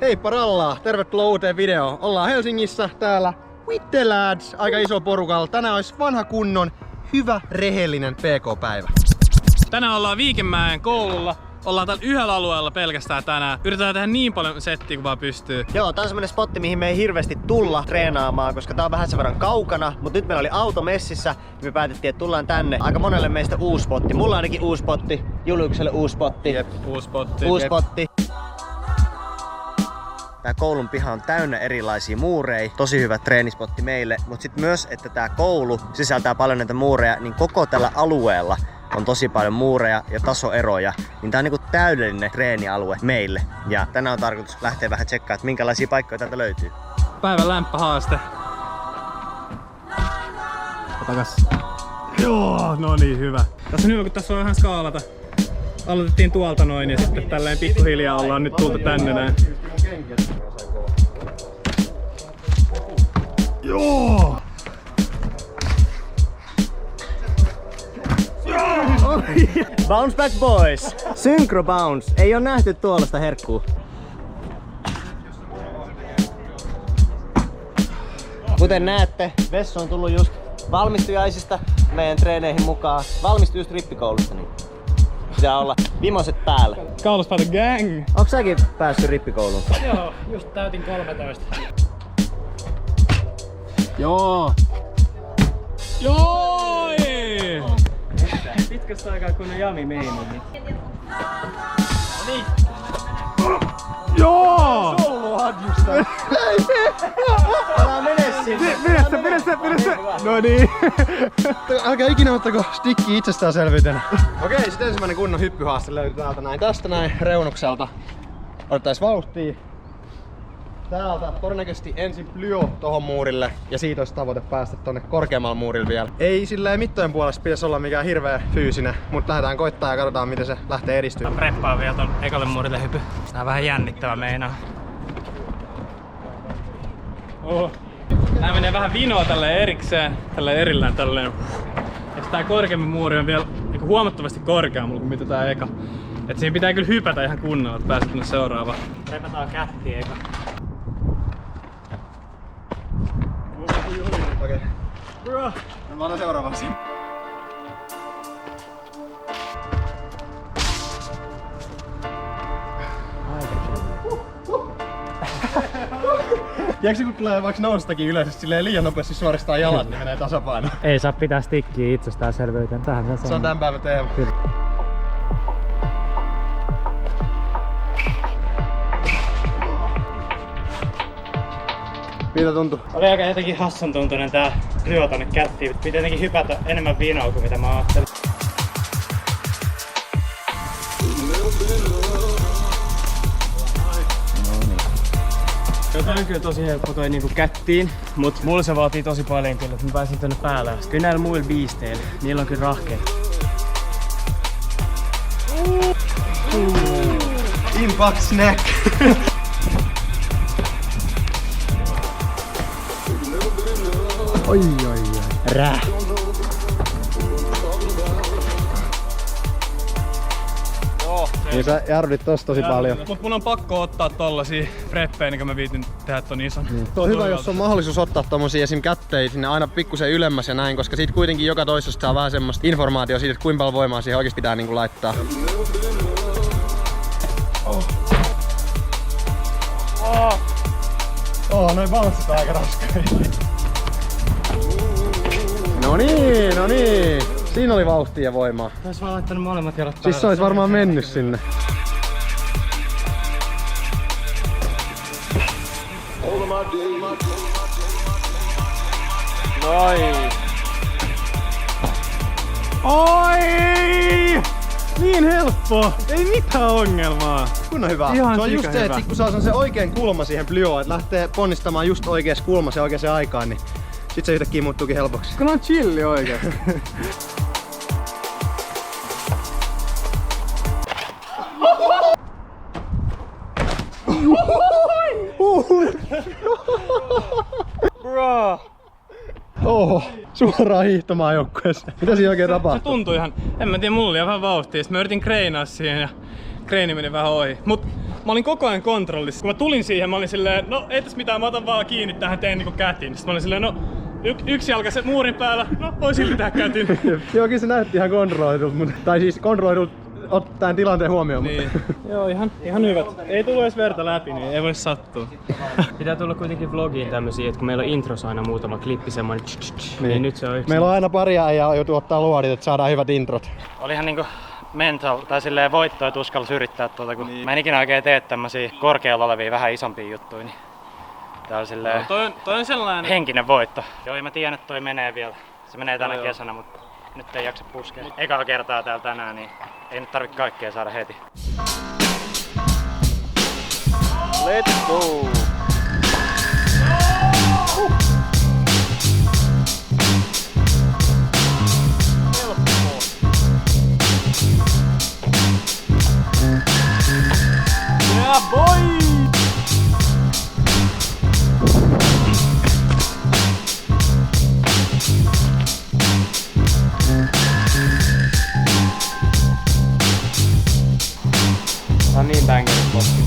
Heippa rallaa! Tervetuloa uuteen videoon. Ollaan Helsingissä täällä with the lads. Aika iso porukalla. Tänään olisi vanha kunnon, hyvä, rehellinen PK-päivä. Tänään ollaan Viikinmäen koululla. Ollaan täällä yhdellä alueella pelkästään tänään. Yritetään tehdä niin paljon settiä kuin vaan pystyy. Joo, tää on semmonen spotti, mihin me ei hirveästi tulla treenaamaan, koska tää on vähän sen verran kaukana. Mut nyt meillä oli auto messissä, ja me päätettiin, että tullaan tänne. Aika monelle meistä uusi spotti. Mulla ainakin uusi spotti, Juliukselle uusi spotti. Jep, uusi spotti. Uusi spotti. Tää koulun piha on täynnä erilaisia muureja, tosi hyvä treenispotti meille, mutta sitten myös, että tää koulu sisältää paljon näitä muureja, niin koko tällä alueella on tosi paljon muureja ja tasoeroja, niin tää on niinku täydellinen treenialue meille. Ja tänään on tarkoitus lähteä vähän tsekkaamaan, että minkälaisia paikkoja täältä löytyy. Päivän lämpöhaaste. Otakas. Joo, no niin, hyvä. Tässä on hyvä, kun tässä on vähän skaalata. Aloitettiin tuolta noin ja sitten tälleen pikkuhiljaa ollaan nyt tultu tänne näin. Joo! Bounce back boys! Synchro bounce! Ei oo nähty tuollaista herkkuu. Kuten näette, Vessu on tullut just valmistujaisista meidän treeneihin mukaan. Valmistui just rippikoulusta, niin pitää olla vimoset päällä. Kauluspaita gang! Onks säkin päässyt rippikouluun? Joo, just täytin 13. Joo! Joo! Pitkästä aikaa kun ne jami meininki. Noniin! Joo! Souluhadjusta! Älä mene sinne! Pidä se! No niin! Älkää ikinä ottako stikki itsestäänselvyytenä. Okei, sit ensimmäinen kunnon hyppyhaaste löytyy täältä näin. Tästä näin reunukselta. Otettais vauhtia. Täältä todennäköisesti ensin plyo tohon muurille ja siitä olisi tavoite päästä tonne korkeammalle muurille vielä. Ei silleen mittojen puolesta pitäisi olla mikään hirveä fyysinen, mutta lähdetään koittaa ja katsotaan miten se lähtee edistymään. Mä preppaan vielä ton ekalle muurille hypy. Tää on vähän jännittävä meinaa. Tää menee vähän vinoa tälleen erikseen, tälleen erillään tälleen. Ja tää korkeampi muuri on vielä niinku huomattavasti korkeammalla kuin mitä tää eka. Et siinä pitää kyllä hypätä ihan kunnolla, että pääset tonne seuraavaan. Prepataan kättiä eka. Okei. Mä otan seuraavaksi. Tiedätkö kun tulee vaikka noustakin yleisesti silleen liian nopeasti suoristaa jalat, niin menee tasapaino. Ei saa pitää stikkiä itsestäänselvyyteen. Se on tämän päivän teema. Kyllä. Miltä tuntuu? Oli aika jotenkin hassun tuntunen tää lyö tonne kättiin. Pitää jotenkin hypätä enemmän vinoa kuin mitä mä ajattelin. Tää on kyllä tosi helppo toi niinku kättiin, mut mulla se vaatii tosi paljon kyllä, että mä pääsin tonne päälle asti. Kyllä näillä muilla biisteillä, niillä on kyllä rahkeet. Impact snack! Oi. Rää! Niin sä jarrudit tossa tosi paljon. Mut mun on pakko ottaa tollasia preppejä, niin kun mä viitin tehdä ton ison. Tuo on hyvä, jos on mahdollisuus ottaa tommosia esim. Kättejä sinne aina pikkusen ylemmäs ja näin, koska siitä kuitenkin joka toisesta saa vähän semmoista informaatiota siitä, että kuinka paljon voimaa siihen oikeesti pitää niinku laittaa. Noin balanssit on aika raskaita. No niin. Siinä oli vauhtia ja voimaa. Ois vaan laittanut molemmat jalat päälle. Siis se ois varmaan mennyt sinne. Noin. Oi! Niin helppo! Ei mitään ongelmaa. Kunnon hyvä. Ihan se on just se, hyvä. että kun saa se oikein kulma siihen plyoon, että lähtee ponnistamaan just oikeassa kulmassa ja oikeaan aikaan, niin sit se yhtäkkiä muuttuukin helpoksi. Kun on chilli oikeesti. Bro! Suoraan hiihtomaan joukkueeseen. Mitä siinä oikein Se tapahtuu? tuntui ihan, en mä tiedä, mulla oli vähän vauhtia. Sitten mä yritin kreinaa siihen ja kreini meni vähän ohi. Mut mä olin koko ajan kontrollissa. Kun mä tulin siihen, mä olin silleen, no ei tässä mitään, mä otan vaan kiinni tähän, teen niinku kätin. Sitten mä olin silleen, no yksi jalka se muurin päällä, no voi silti tehdä kätin. Jokin se näytti ihan kontrolloidulta, tai siis kontrolloidulta ottaen tilanteen huomioon. Niin. Joo, ihan hyvät. Ei tullut edes verta läpi, niin ei voi sattua. Pitää tulla kuitenkin vlogiin tämmösiä, että kun meillä on intros aina muutama klippi semmoinen niin nyt se on yksi. Meillä on aina pari äijää joutuu ottaa luodit, että saadaan hyvät introt. Olihan niinku mental tai silleen voittoa, että uskallis yrittää tuota, kun mä en ikinä oikein tee tämmösiä korkealla olevia vähän isompia juttuja, niin tää on silleen toi on sellainen henkinen voitto. Joo, mä tiedän, että toi menee vielä. Se menee tänä kesänä, mutta nyt ei jaksa puskea. Ekaa kertaa täällä tänään, niin ei nyt tarvitse kaikkea saada heti. Let's go! Yeah boy! Tää on niin bangeri posti.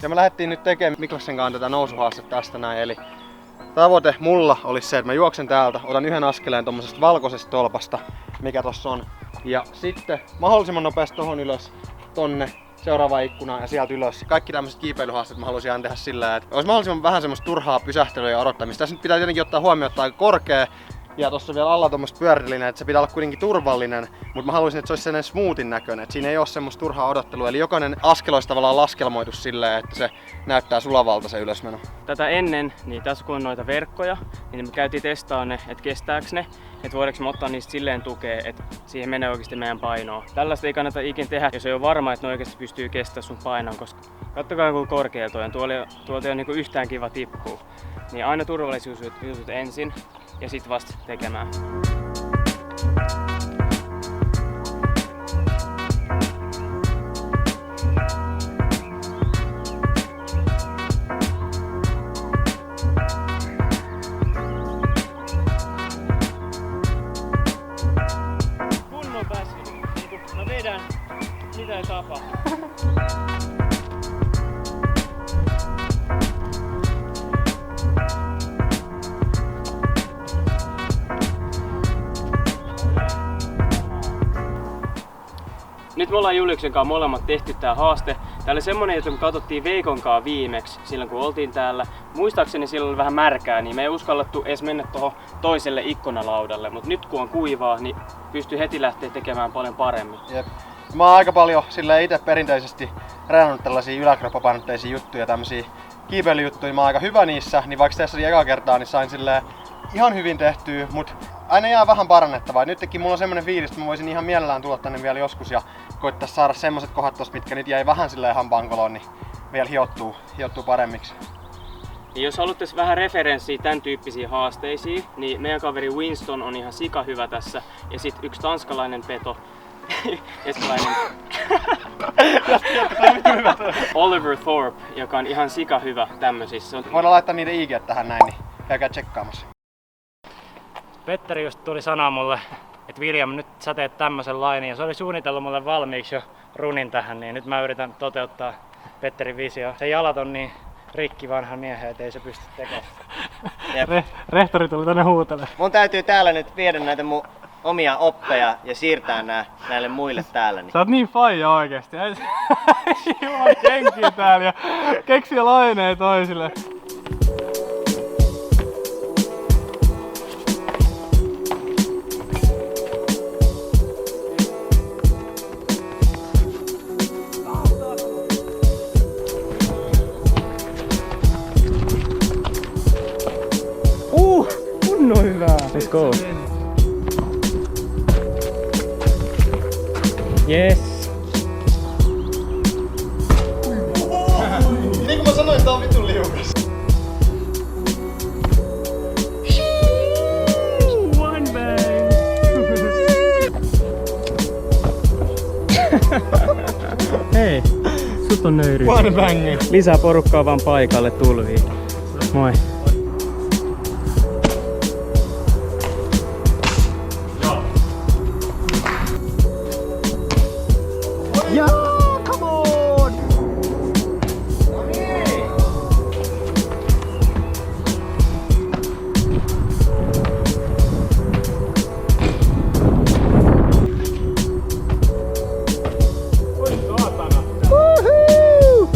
Ja me lähdettiin nyt tekemään Mikloksen kanssa tätä nousuhaastetta tästä näin, eli tavoite mulla olisi se, että mä juoksen täältä, otan yhden askeleen tommosesta valkoisesta tolpasta, mikä tossa on, ja sitten mahdollisimman nopeasti tohon ylös, tonne seuraavaan ikkunaan ja sieltä ylös. Kaikki tämmöiset kiipeilyhaasteet mä haluaisin aina tehdä sillä, että olisi mahdollisimman vähän semmoista turhaa pysähtelyä ja odottamista. Tässä nyt pitää tietenkin ottaa huomioon, että aika korkea, ja tossa vielä alla tommoista pyöräilylinää, että se pitää olla kuitenkin turvallinen, mutta mä haluaisin, että se olisi sellainen smoothin näköinen, että siinä ei ole semmoista turhaa odottelua. Eli jokainen askel olisi tavallaan laskelmoitu silleen, että se näyttää sulavalta se ylösmeno. Tätä ennen, niin tässä kun on noita verkkoja, niin me käytiin testaamaan ne, että kestääkö ne, että voidaanko me ottaa niistä silleen tukea, että siihen menee oikeasti meidän painoa. Tällaista ei kannata ikin tehdä, jos ei ole varma, että ne oikeasti pystyy kestämään sun painon, koska kattokaa kuinka korkea toi on, tuolta ei ole niinku yhtään kiva tippua. Niin aina turvallisuusjutut ensin ja sit vasta tekemään. Kunnon väsy. Niin kun mä vedän, mitä ei tapahdu. Nyt me ollaan Juliuksen kanssa molemmat tehty tää haaste. Tää oli semmonen, että me katsottiin Veikon kanssa viimeksi silloin kun oltiin täällä. Muistaakseni silloin oli vähän märkää, niin me ei uskallettu edes mennä tuohon toiselle ikkunalaudalle. Mut nyt kun on kuivaa, niin pystyy heti lähteä tekemään paljon paremmin. Jep. Mä oon aika paljon silleen itse perinteisesti treenannut tällaisia yläkroppapainotteisia juttuja, tämmösiä kiipeilyjuttuja. Mä oon aika hyvä niissä, niin vaikka tässä oli eka kertaa, niin sain silleen ihan hyvin tehtyä, mut aina jää vähän parannettavaa. Nytkin mulla on semmonen fiilis, että mä voisin ihan mielellään tulla tänne vielä joskus ja koittaa saada semmoset kohdat tosta, mitkä nyt jäi vähän silleen hampaankoloon, niin vielä hiottuu paremmiksi. Ja jos haluttais vähän referenssiä tän tyyppisiin haasteisiin, niin meidän kaveri Winston on ihan sika hyvä tässä. Ja sit yksi tanskalainen peto, espanjalainen Oliver Thorpe, joka on ihan sika hyvä tämmösissä. Voidaan laittaa niiden IG tähän näin, niin käykää tsekkaamassa. Petteri just tuli sanoa mulle, että William, nyt sä teet tämmösen lainin, ja se oli suunnitellut mulle valmiiksi jo runin tähän, niin nyt mä yritän toteuttaa Petterin visio. Se jalat on niin rikki vanha miehen, ettei se pysty tekemään. Rehtori tuli tänne huutelemaan. Mun täytyy täällä nyt viedä näitä mun omia oppeja ja siirtää näille muille täällä. Niin. Sä oot niin faija oikeesti. Juman kenkiä täällä ja keksiä laineja toisille. Kunnon hyvää. Let's go. Yes. Niin kuin mä sanoin, tää on vitun liukas. Tosta on nöyry. One bang. Lisää porukkaa vaan paikalle tulviin. Moi. Ja, come on!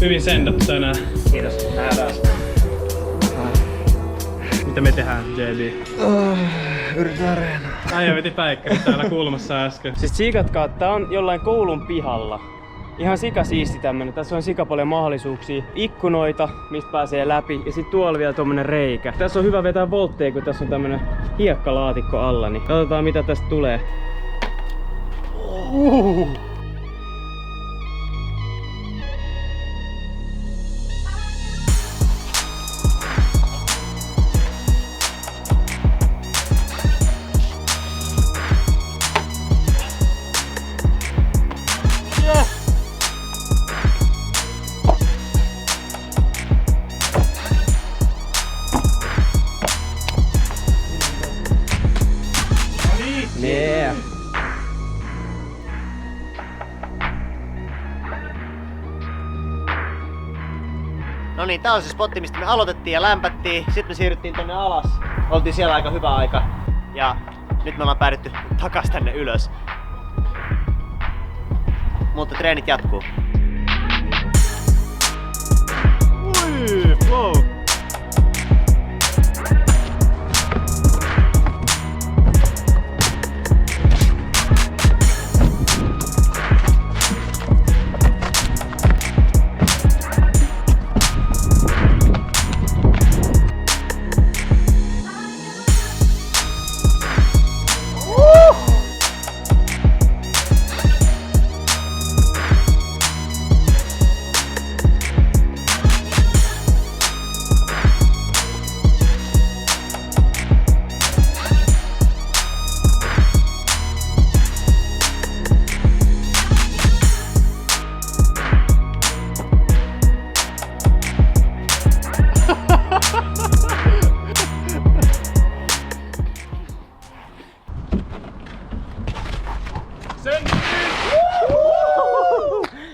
Hyvin sendattu tänään. Kiitos. Nähdään. Mitä me tehdään, JB? Yritetään reenaa. Äijä veti päikkäri täällä kulmassa äsken. Siis tsiikatkaa, tää on jollain koulun pihalla. Ihan sikasiisti tämmönen. Tässä on sika paljon mahdollisuuksia. Ikkunoita, mistä pääsee läpi. Ja sit tuolla vielä tommonen reikä. Tässä on hyvä vetää voltteja, kun tässä on tämmönen hiekkalaatikko alla. Niin katsotaan mitä tästä tulee. Yeah. No niin, tää on se spotti, mistä me aloitettiin ja lämpättiin. Sitten me siirryttiin tonne alas. Oltiin siellä aika hyvä aika. Ja nyt me ollaan päädytty takas tänne ylös. Mutta treenit jatkuu. Ui, flow.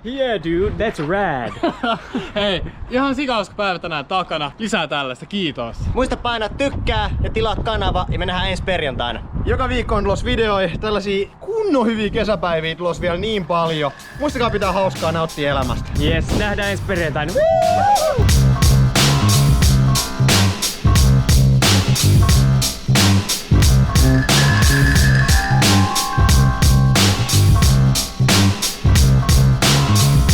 Yeah dude, that's rad. Hei, ihan sikauska päivä tänään takana. Lisää tällaista, kiitos. Muista painaa tykkää ja tilaa kanava ja me nähdään ensi perjantaina. Joka viikko on tulos videoi, tällaisia kunnon hyviä kesäpäiviä tulos vielä niin paljon. Muistakaa pitää hauskaa, nauttia elämästä. Yes, nähdään ensi perjantaina. Woo!